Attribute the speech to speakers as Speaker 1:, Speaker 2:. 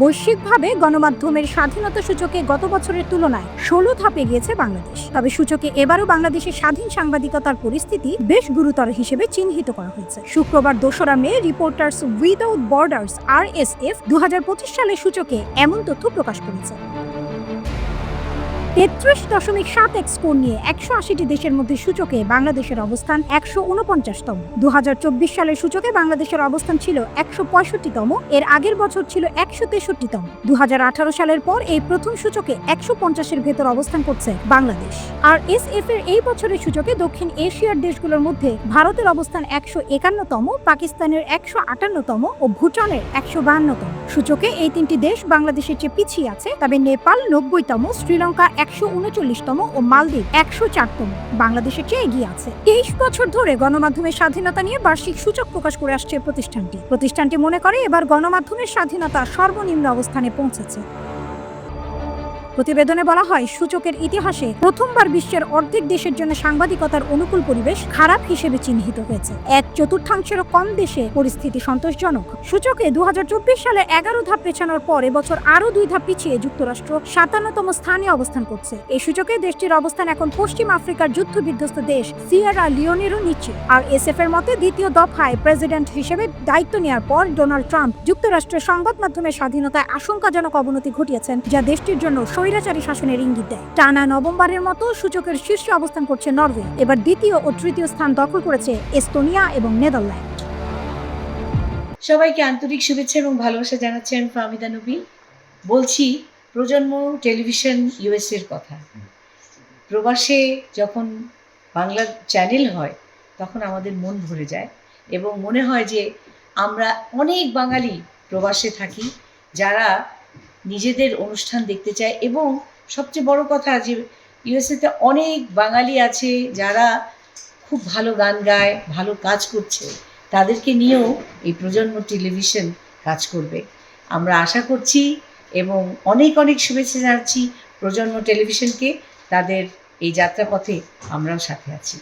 Speaker 1: বৈশ্বিকভাবে গণমাধ্যমের স্বাধীনতা সূচকে গত বছরের তুলনায় 16 ধাপে গিয়েছে বাংলাদেশ। তবে সূচকে এবারও বাংলাদেশের স্বাধীন সাংবাদিকতার পরিস্থিতি বেশ গুরুতর হিসেবে চিহ্নিত করা হয়েছে। শুক্রবার 2রা মে রিপোর্টার্স উইদাউট বর্ডার্স RSF 2025 সালের সূচকে এমন তথ্য প্রকাশ করেছে। 33.7 স্কোর নিয়ে 180টি দেশের মধ্যে সূচকে বাংলাদেশের অবস্থান 149তম। 2024 সালের সূচকে বাংলাদেশের অবস্থান ছিল 165তম। এর আগের বছর ছিল 163তম। 2018 সালের পর এই প্রথম সূচকে 150-এর ভেতর অবস্থান করছে বাংলাদেশ। আর RSF এর এই বছরের সূচকে দক্ষিণ এশিয়ার দেশগুলোর মধ্যে ভারতের অবস্থান 151তম, পাকিস্তানের 158তম ও ভুটানের 152তম। সূচকে এই তিনটি দেশ বাংলাদেশের চেয়ে পিছিয়ে আছে, তবে নেপাল 90তম, শ্রীলঙ্কা 139তম ও মালদ্বীপ 104তম বাংলাদেশের চেয়ে এগিয়ে আছে। 23 বছর ধরে গণমাধ্যমের স্বাধীনতা নিয়ে বার্ষিক সূচক প্রকাশ করে আসছে প্রতিষ্ঠানটি মনে করে এবার গণমাধ্যমের স্বাধীনতা সর্বনিম্ন অবস্থানে পৌঁছেছে। প্রতিবেদনে বলা হয়, সূচকের ইতিহাসে প্রথমবার বিশ্বের অর্ধেক দেশের জন্য সাংবাদিকতার অনুকূল পরিবেশ খারাপ হিসেবে চিহ্নিত হয়েছে। 1/4-এরও কম দেশে পরিস্থিতি সন্তোষজনক। সূচকে 2024 সালে 11 ধাপ পেছানোর পর এবছর আরও 2 ধাপ পিছিয়ে যুক্তরাষ্ট্র 57তম স্থানে অবস্থান করছে। এই সূচকে দেশটির অবস্থান এখন পশ্চিম আফ্রিকার যুদ্ধবিধ্বস্ত দেশ সিয়েরা লিওনেরও নিচে। আর RSF এর মতে দ্বিতীয় দফায় প্রেসিডেন্ট হিসেবে দায়িত্ব নেওয়ার পর ডোনাল্ড ট্রাম্প যুক্তরাষ্ট্রের সংবাদ মাধ্যমের স্বাধীনতায় আশঙ্কাজনক অবনতি ঘটিয়েছেন, যা দেশটির জন্য স্বৈরাচারী শাসনের ইঙ্গিত দেয়। টানা নবমবারের মতো সূচকের শীর্ষে অবস্থান করছে নরওয়ে। এবার দ্বিতীয় ও তৃতীয় স্থান দখল করেছে এস্তোনিয়া এবং নেদারল্যান্ড।
Speaker 2: সবাইকে আন্তরিক শুভেচ্ছা এবং ভালোবাসা জানাচ্ছি আমি ফাহমিদা নবী। বলছি প্রজন্ম টেলিভিশন USA এর কথা। প্রবাসে যখন বাংলা চ্যানেল হয় তখন আমাদের মন ভরে যায় এবং মনে হয় যে আমরা অনেক বাঙালি প্রবাসে থাকি যারা নিজেদের অনুষ্ঠান দেখতে চায়, এবং সবচেয়ে বড় কথা যে USA-তে অনেক বাঙালি আছে যারা খুব ভালো গান গায়, ভালো কাজ করছে। তাদেরকে নিয়েও এই প্রজন্ম টেলিভিশন কাজ করবে আমরা আশা করছি, এবং অনেক অনেক শুভেচ্ছা জানাচ্ছি প্রজন্ম টেলিভিশনকে। তাদের এই যাত্রাপথে আমরাও সাথে আছি।